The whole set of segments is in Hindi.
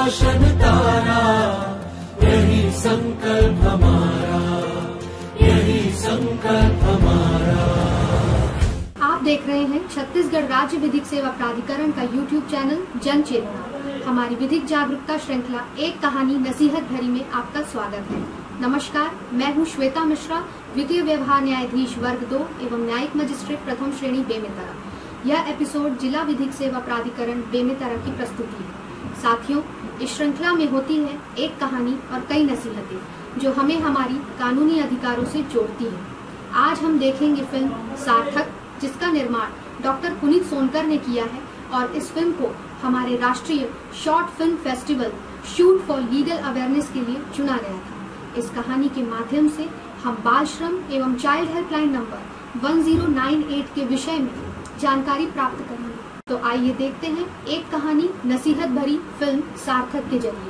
रोशन तारा, यही संकल्प हमारा, यही संकल्प हमारा। आप देख रहे हैं छत्तीसगढ़ राज्य विधिक सेवा प्राधिकरण का YouTube चैनल जन चेतना। हमारी विधिक जागरूकता श्रृंखला एक कहानी नसीहत भरी में आपका स्वागत है। नमस्कार, मैं हूं श्वेता मिश्रा, द्वितीय व्यवहार न्यायाधीश वर्ग 2 एवं न्यायिक मजिस्ट्रेट प्रथम श्रेणी बेमेतरा। यह एपिसोड जिला विधिक सेवा प्राधिकरण बेमेतरा की प्रस्तुति है। साथियों, इस श्रृंखला में होती है एक कहानी और कई नसीहतें जो हमें हमारी कानूनी अधिकारों से जोड़ती है। आज हम देखेंगे फिल्म सार्थक, जिसका निर्माण डॉक्टर पुनीत सोनकर ने किया है और इस फिल्म को हमारे राष्ट्रीय short film festival shoot for legal awareness के लिए चुना गया था। इस कहानी के माध्यम से हम बाल श्रम एवं चाइल्ड हेल्पलाइन नंबर 1098 के विषय में जानकारी प्राप्त करेंगे। तो आइए देखते हैं एक कहानी नसीहत भरी फिल्म सार्थक के जरिए।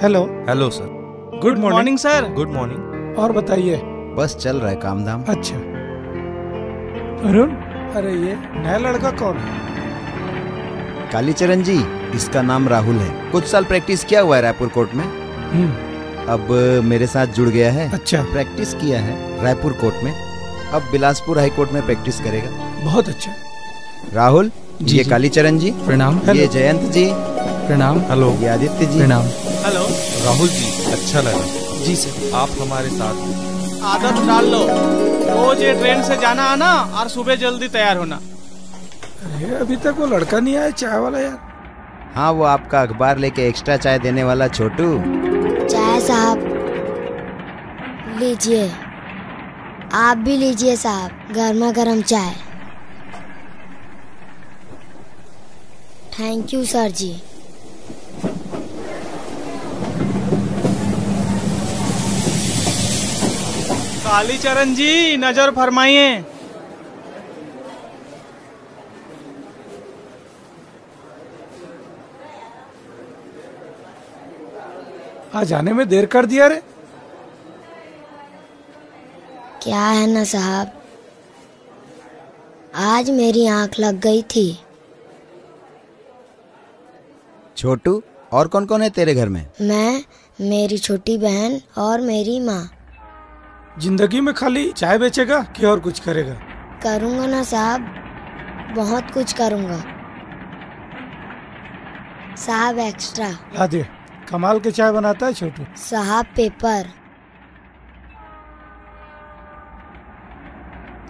Hello. Hello sir. Good morning sir. Good morning. और बताइए। बस चल रहा है काम धाम। अच्छा अरुण, अरे ये नया लड़का कौन है? कालीचरण जी, इसका नाम राहुल है। कुछ साल प्रैक्टिस किया हुआ है रायपुर कोर्ट में। अब मेरे साथ जुड़ गया है। अच्छा। प्रैक्टिस किया है रायपुर कोर्ट में, अब बिलासपुर हाई कोर्ट में प्रैक्टिस करेगा। बहुत अच्छा। राहुल जी, ये कालीचरण जी प्रणाम। ये जयंत जी प्रणाम। हेलो। ये आदित्य जी प्रणाम। हेलो राहुल जी, अच्छा लगा। जी सर। आप हमारे साथ आदत डाल लो, रोज ये ट्रेन से जाना आना और सुबह जल्दी तैयार होना। अरे अभी तक वो लड़का नहीं आया चाय वाला यार। हाँ, वो आपका अखबार लेके एक्स्ट्रा चाय देने वाला छोटू। चाय साहब लीजिए, आप भी लीजिए साहब, गर्मा गर्म चाय। थैंक यू सर जी। कालीचरण जी, नजर फरमाइए। आज आने में देर कर दिया रे। क्या है ना साहब, आज मेरी आंख लग गई थी। छोटू, और कौन कौन है तेरे घर में? मैं, मेरी छोटी बहन और मेरी माँ। जिंदगी में खाली चाय बेचेगा कि और कुछ करेगा? करूँगा ना साहब, बहुत कुछ करूँगा साहब। एक्स्ट्रा ला दे। कमाल के चाय बनाता है छोटू। साहब पेपर।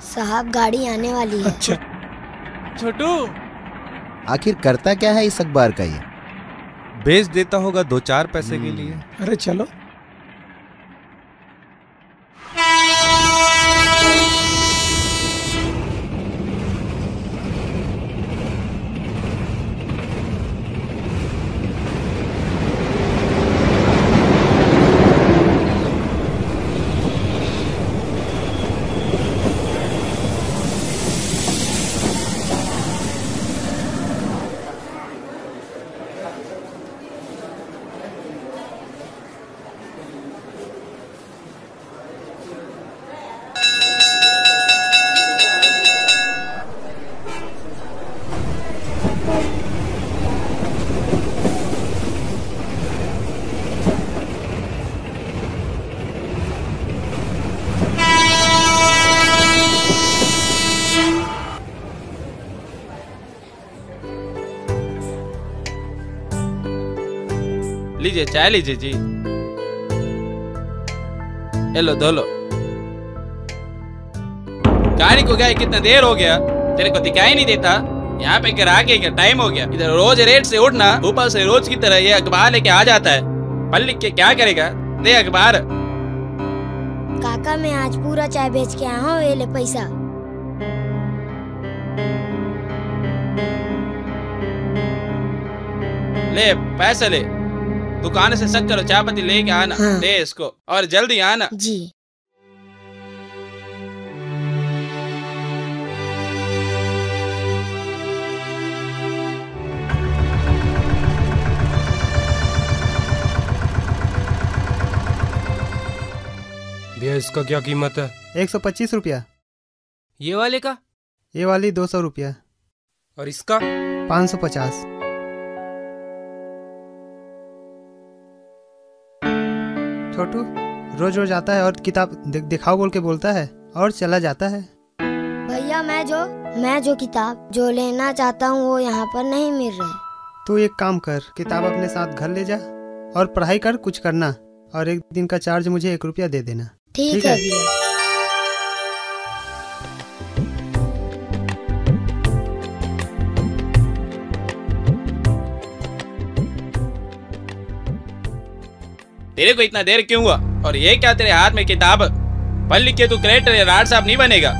साहब गाड़ी आने वाली है। अच्छा। छोटू, आखिर करता क्या है इस अखबार का ये? बेच देता होगा 2-4 पैसे के लिए। अरे चलो। लीजिए चाय लीजिए जी। ये लो धो लो। गाड़ी को गए कितना देर हो गया, तेरे को दिखाई नहीं देता? यहाँ पे ग्राहक का टाइम हो गया। इधर रोज रेट से उठना, ऊपर से रोज की तरह ये अखबार लेके आ जाता है। पढ़ लिख के क्या करेगा? दे अखबार। काका मैं आज पूरा चाय बेच के आया हूँ, ये ले पैसा। ले पैसे ले, दुकान से शक्कर और चाय पत्ती लेके आना। हाँ। दे इसको और जल्दी आना। जी। भैया इसका क्या कीमत है? 125 रुपया। ये वाले का? ये वाली 200 रुपया। और इसका? 550। छोटू रोज रोज आता है और किताब दिखाओ बोल के बोलता है और चला जाता है। भैया मैं जो किताब जो लेना चाहता हूँ वो यहाँ पर नहीं मिल रहा है। तू एक काम कर, किताब अपने साथ घर ले जा और पढ़ाई कर, कुछ करना, और एक दिन का चार्ज मुझे 1 रुपया दे देना। ठीक है भैया। तेरे को इतना देर क्यों हुआ? और ये क्या तेरे हाथ में किताब? पढ़ लिख के तू कलेक्टर या राड साहब नहीं बनेगा।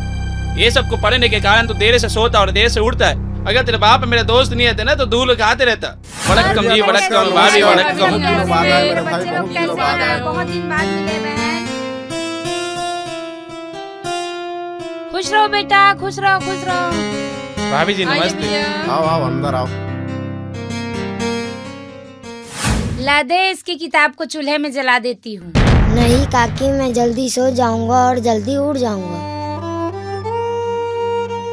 ये सबको पढ़ने के कारण तू देर से सोता और देर से उठता है। अगर तेरे बाप मेरे दोस्त नहीं रहते ना तो धूल खाते रहता। वड़क्कम जी, वड़क्कम भाभी, वड़क्कम। बहुत दिन बाद मिले बहन। खुश रहो बेटा, खुश रहो, खुश रहो। भाभी जी नमस्ते। आओ आओ अंदर आओ। ला दे, इसकी किताब को चूल्हे में जला देती हूँ। नहीं काकी, मैं जल्दी सो जाऊंगा और जल्दी उठ जाऊंगा।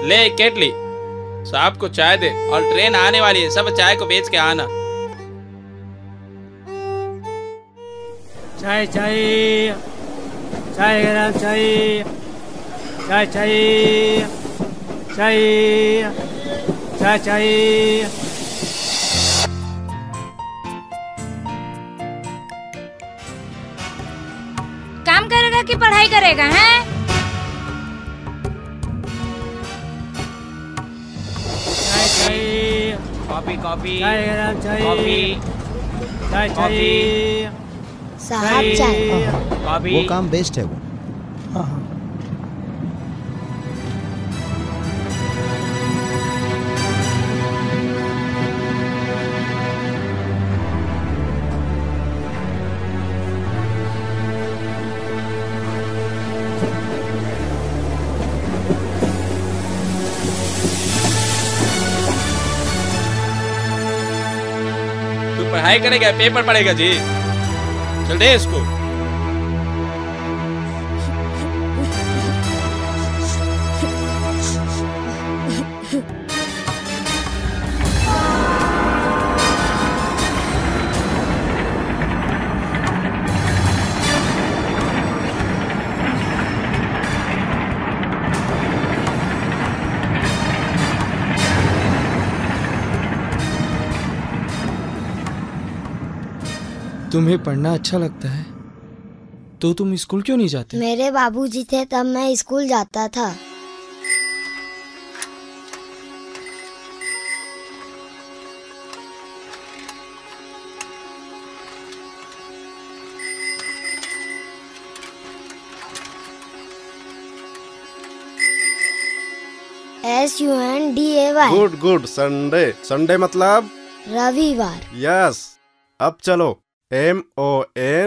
ले केटली, साहब को चाय दे और ट्रेन आने वाली है, सब चाय को बेच के आना। चाय चाय चाय गरम चाय चाय चाय चाय चाय चाय। काम करेगा कि पढ़ाई करेगा हैं? चाय चाय कॉफी कॉफी चाय गरम चाय कॉफी चाय चाय साहब चाय। कॉफी। वो काम बेस्ट है वो। पढ़ाई करेगा पेपर पढ़ेगा जी? चल दे इसको। तुम्हें पढ़ना अच्छा लगता है तो तुम स्कूल क्यों नहीं जाते? मेरे बाबूजी थे तब मैं स्कूल जाता था। SUNDAY। Good good. Sunday, Sunday मतलब रविवार। यस। अब चलो MONDAY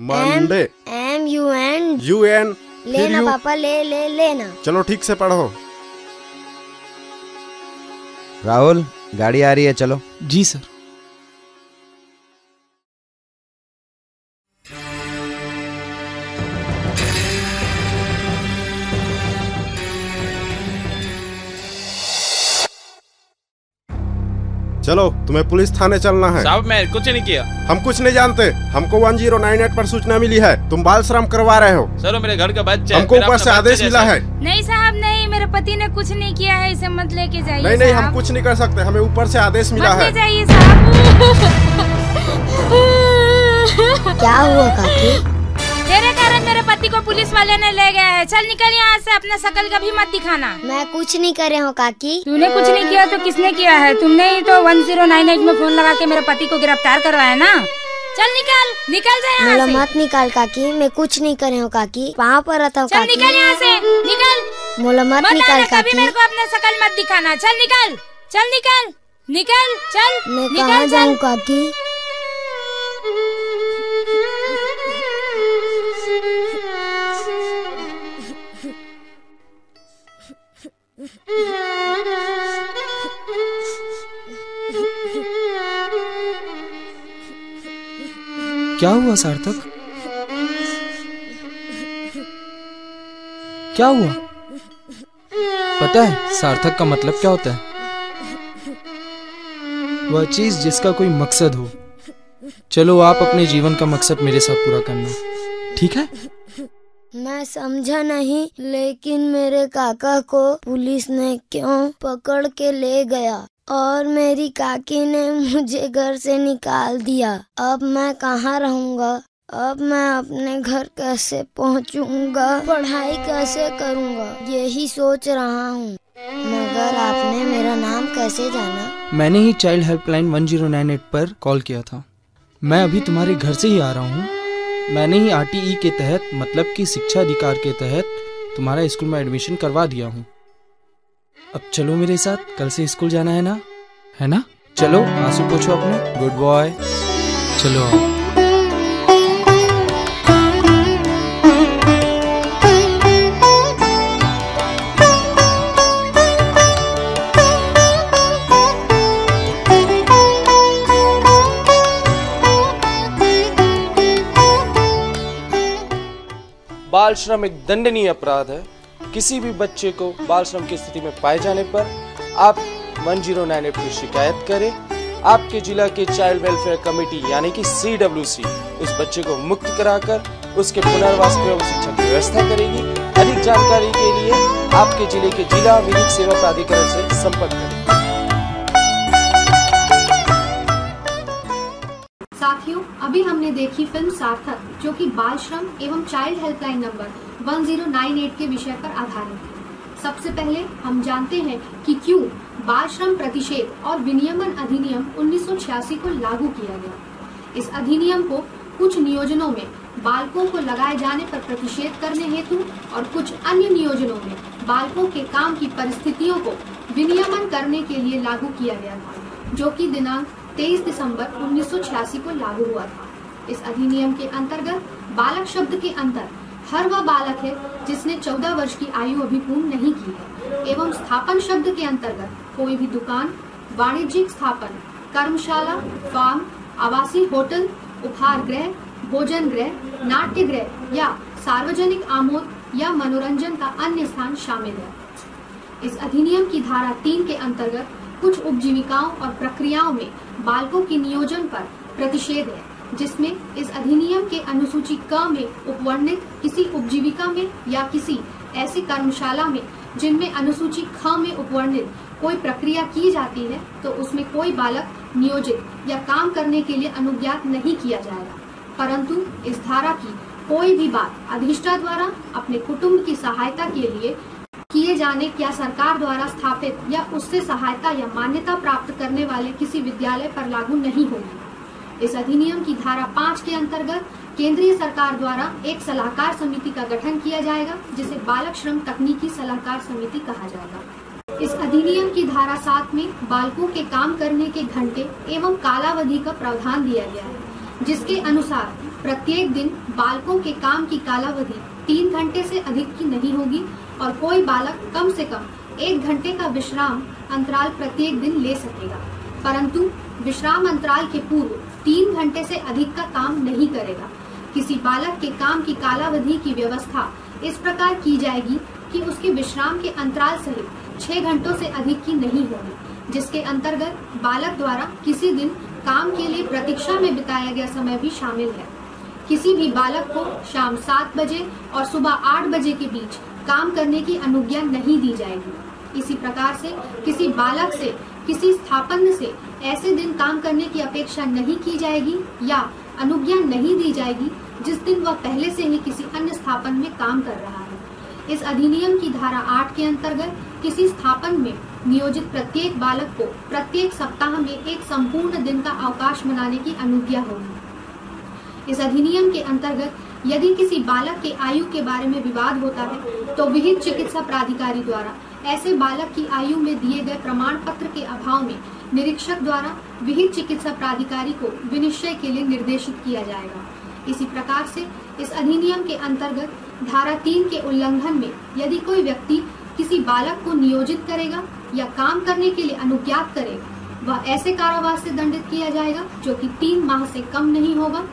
मंडे। UN लेना पापा, लेना। चलो ठीक से पढ़ो। राहुल गाड़ी आ रही है, चलो। जी सर। चलो तुम्हें पुलिस थाने चलना है। साहब मैं कुछ नहीं किया। हम कुछ नहीं जानते। हमको 1098 पर सूचना मिली है तुम बाल श्रम करवा रहे हो। सर मेरे घर का बच्चा, हमको ऊपर से आदेश मिला है। नहीं साहब नहीं, मेरे पति ने कुछ नहीं किया है, इसे मत लेके जाइए। नहीं नहीं, हम कुछ नहीं कर सकते, हमें ऊपर से आदेश मिला है। मत ले जाइए साहब। क्या हुआ काकी? तेरे कारण मेरे पति को पुलिस वाले ने ले गया है। चल निकल यहाँ से, अपना शकल कभी मत दिखाना। मैं कुछ नहीं करे हूँ काकी। तूने कुछ नहीं किया तो किसने किया है? तुमने ही तो 1098 में फोन लगा के मेरे पति को गिरफ्तार करवाया ना। चल निकल जा यहाँ से। मत निकाल काकी, मैं कुछ नहीं करे हूँ काकी, वहाँ पर रहता हूँ काकी। निकल यहाँ से, निकल। मोला मत निकाल काकी। मेरे को अपना शकल मत दिखाना। चल निकल, चल निकल, निकल, चल। मैं कहाँ जाऊँ काकी? क्या हुआ सार्थक? क्या हुआ? पता है सार्थक का मतलब क्या होता है? वह चीज जिसका कोई मकसद हो। चलो आप अपने जीवन का मकसद मेरे साथ पूरा करना, ठीक है? मैं समझा नहीं, लेकिन मेरे काका को पुलिस ने क्यों पकड़ के ले गया और मेरी काकी ने मुझे घर से निकाल दिया। अब मैं कहाँ रहूँगा? अब मैं अपने घर कैसे पहुँचूँगा? पढ़ाई कैसे करूँगा? यही सोच रहा हूँ। मगर आपने मेरा नाम कैसे जाना? मैंने ही चाइल्ड हेल्पलाइन 1098 पर कॉल किया था। मैं अभी तुम्हारे घर से ही आ रहा हूँ। मैंने ही RTE के तहत, मतलब कि शिक्षा अधिकार के तहत, तुम्हारा स्कूल में एडमिशन करवा दिया हूँ। अब चलो मेरे साथ, कल से स्कूल जाना है ना? चलो आंसू पोछो अपने, गुड बॉय। चलो आओ। बाल श्रम एक दंडनीय अपराध है। किसी भी बच्चे को बाल श्रम की स्थिति में पाए जाने पर आप 1098 पर शिकायत करें। आपके जिला के चाइल्ड वेलफेयर कमेटी यानी कि CWC उस बच्चे को मुक्त कराकर उसके पुनर्वास एवं शिक्षा की व्यवस्था करेगी। अधिक जानकारी के लिए आपके जिले के जिला विधिक सेवा प्राधिकरण से संपर्क करें। साथियों, अभी हमने देखी फिल्म सार्थक, जो कि बाल श्रम एवं चाइल्ड हेल्पलाइन नंबर 1098 के विषय पर आधारित है। सबसे पहले हम जानते हैं कि क्यों बाल श्रम प्रतिषेध और विनियमन अधिनियम 1986 को लागू किया गया। इस अधिनियम को कुछ नियोजनों में बालकों को लगाए जाने पर प्रतिषेध करने हेतु और कुछ अन्य नियोजनों में बालकों के काम की परिस्थितियों को विनियमन करने के लिए लागू किया गया था, जो कि दिनांक 23 दिसंबर 1986 को लागू हुआ था। इस अधिनियम के अंतर्गत बालक शब्द के अंतर हर वह बालक है जिसने 14 वर्ष की आयु अभी पूर्ण नहीं की है, एवं स्थापन शब्द के अंतर्गत कोई भी दुकान, वाणिज्यिक स्थापन, कर्मशाला, फार्म, आवासीय होटल, उपहार गृह, भोजन गृह, नाट्य गृह या सार्वजनिक आमोद या मनोरंजन का अन्य स्थान शामिल है। इस अधिनियम की धारा 3 के अंतर्गत कुछ उपजीविकाओं और प्रक्रियाओं में बालकों के नियोजन पर प्रतिषेध है, जिसमें इस अधिनियम के अनुसूची क में उपवर्णित किसी उपजीविका में या किसी ऐसी कर्मशाला में जिनमें अनुसूची ख में उपवर्णित कोई प्रक्रिया की जाती है, तो उसमें कोई बालक नियोजित या काम करने के लिए अनुज्ञात नहीं किया जाएगा। परंतु इस धारा की कोई भी बात अधिष्ठा द्वारा अपने कुटुंब की सहायता के लिए किए जाने या सरकार द्वारा स्थापित या उससे सहायता या मान्यता प्राप्त करने वाले किसी विद्यालय पर लागू नहीं होगी। इस अधिनियम की धारा 5 के अंतर्गत केंद्रीय सरकार द्वारा एक सलाहकार समिति का गठन किया जाएगा, जिसे बालक श्रम तकनीकी सलाहकार समिति कहा जाएगा। इस अधिनियम की धारा 7 में बालकों के काम करने के घंटे एवं कालावधि का प्रावधान दिया गया है, जिसके अनुसार प्रत्येक दिन बालकों के काम की कालावधि 3 घंटे से अधिक की नहीं होगी और कोई बालक कम से कम 1 घंटे का विश्राम अंतराल प्रत्येक दिन ले सकेगा, परंतु विश्राम अंतराल के पूर्व 3 घंटे से अधिक का काम नहीं करेगा। किसी बालक के काम की कालावधि की व्यवस्था इस प्रकार की जाएगी कि उसके विश्राम के अंतराल सहित 6 घंटों से अधिक की नहीं होगी, जिसके अंतर्गत बालक द्वारा किसी दिन काम के लिए प्रतीक्षा में बिताया गया समय भी शामिल है। किसी भी बालक को शाम 7 बजे और सुबह 8 बजे के बीच काम करने की अनुज्ञा नहीं दी जाएगी। इसी प्रकार से किसी बालक से किसी स्थापन से ऐसे दिन काम करने की अपेक्षा नहीं की जाएगी या अनुज्ञा नहीं दी जाएगी जिस दिन वह पहले से ही किसी अन्य स्थापन में काम कर रहा है। इस अधिनियम की धारा 8 के अंतर्गत किसी स्थापन में नियोजित प्रत्येक बालक को प्रत्येक सप्ताह में एक संपूर्ण दिन का अवकाश मनाने की अनुज्ञा होगी। इस अधिनियम के अंतर्गत यदि किसी बालक के आयु के बारे में विवाद होता है तो विहित चिकित्सा प्राधिकारी द्वारा ऐसे बालक की आयु में दिए गए प्रमाण पत्र के अभाव में निरीक्षक द्वारा विहित चिकित्सा प्राधिकारी को विनिश्चय के लिए निर्देशित किया जाएगा। इसी प्रकार से इस अधिनियम के अंतर्गत धारा 3 के उल्लंघन में यदि कोई व्यक्ति किसी बालक को नियोजित करेगा या काम करने के लिए अनुज्ञात करेगा, वह ऐसे कारावास से दंडित किया जाएगा जो कि 3 माह से कम नहीं होगा,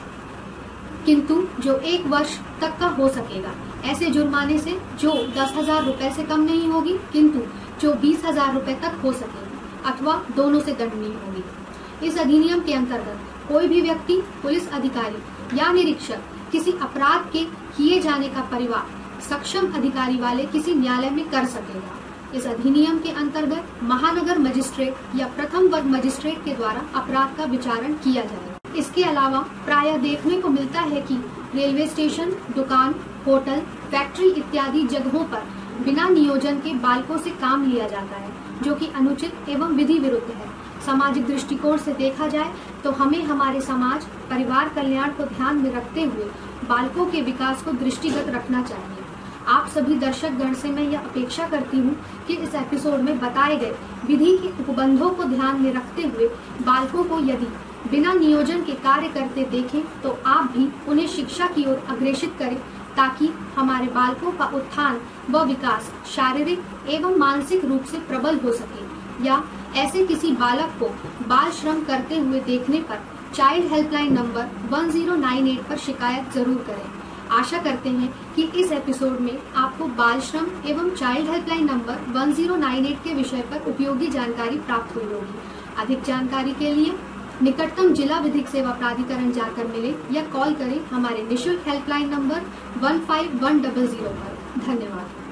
किंतु जो 1 वर्ष तक का हो सकेगा। ऐसे जुर्माने से जो 10,000 रुपए से कम नहीं होगी, किंतु जो 20,000 रुपए तक हो सकेगी, अथवा दोनों से दंडनीय होगी। इस अधिनियम के अंतर्गत कोई भी व्यक्ति, पुलिस अधिकारी या निरीक्षक किसी अपराध के किए जाने का परिवार सक्षम अधिकारी वाले किसी न्यायालय में कर सकेगा। इस अधिनियम के अंतर्गत महानगर मजिस्ट्रेट या प्रथम वर्ग मजिस्ट्रेट के द्वारा अपराध का विचारण किया जाएगा। इसके अलावा प्रायः देखने को मिलता है कि रेलवे स्टेशन, दुकान, होटल, फैक्ट्री इत्यादि जगहों पर बिना नियोजन के बालकों से काम लिया जाता है, जो कि अनुचित एवं विधि विरुद्ध है। सामाजिक दृष्टिकोण से देखा जाए तो हमें हमारे समाज परिवार कल्याण को ध्यान में रखते हुए बालकों के विकास को दृष्टिगत रखना चाहिए। आप सभी दर्शक गण से मैं यह अपेक्षा करती हूँ कि इस एपिसोड में बताए गए विधि के उपबंधों को ध्यान में रखते हुए बालकों को यदि बिना नियोजन के कार्य करते देखें तो आप भी उन्हें शिक्षा की ओर अग्रेसित करें, ताकि हमारे बालकों का उत्थान व विकास शारीरिक एवं मानसिक रूप से प्रबल हो सके। या ऐसे किसी बालक को बाल श्रम करते हुए देखने पर चाइल्ड हेल्पलाइन नंबर 1098 पर शिकायत जरूर करें। आशा करते हैं कि इस एपिसोड में आपको बाल श्रम एवं चाइल्ड हेल्पलाइन नंबर 1098 के विषय पर उपयोगी जानकारी प्राप्त हुई होगी। अधिक जानकारी के लिए निकटतम जिला विधिक सेवा प्राधिकरण जाकर मिले या कॉल करें हमारे निःशुल्क हेल्पलाइन नंबर 15100 पर। धन्यवाद।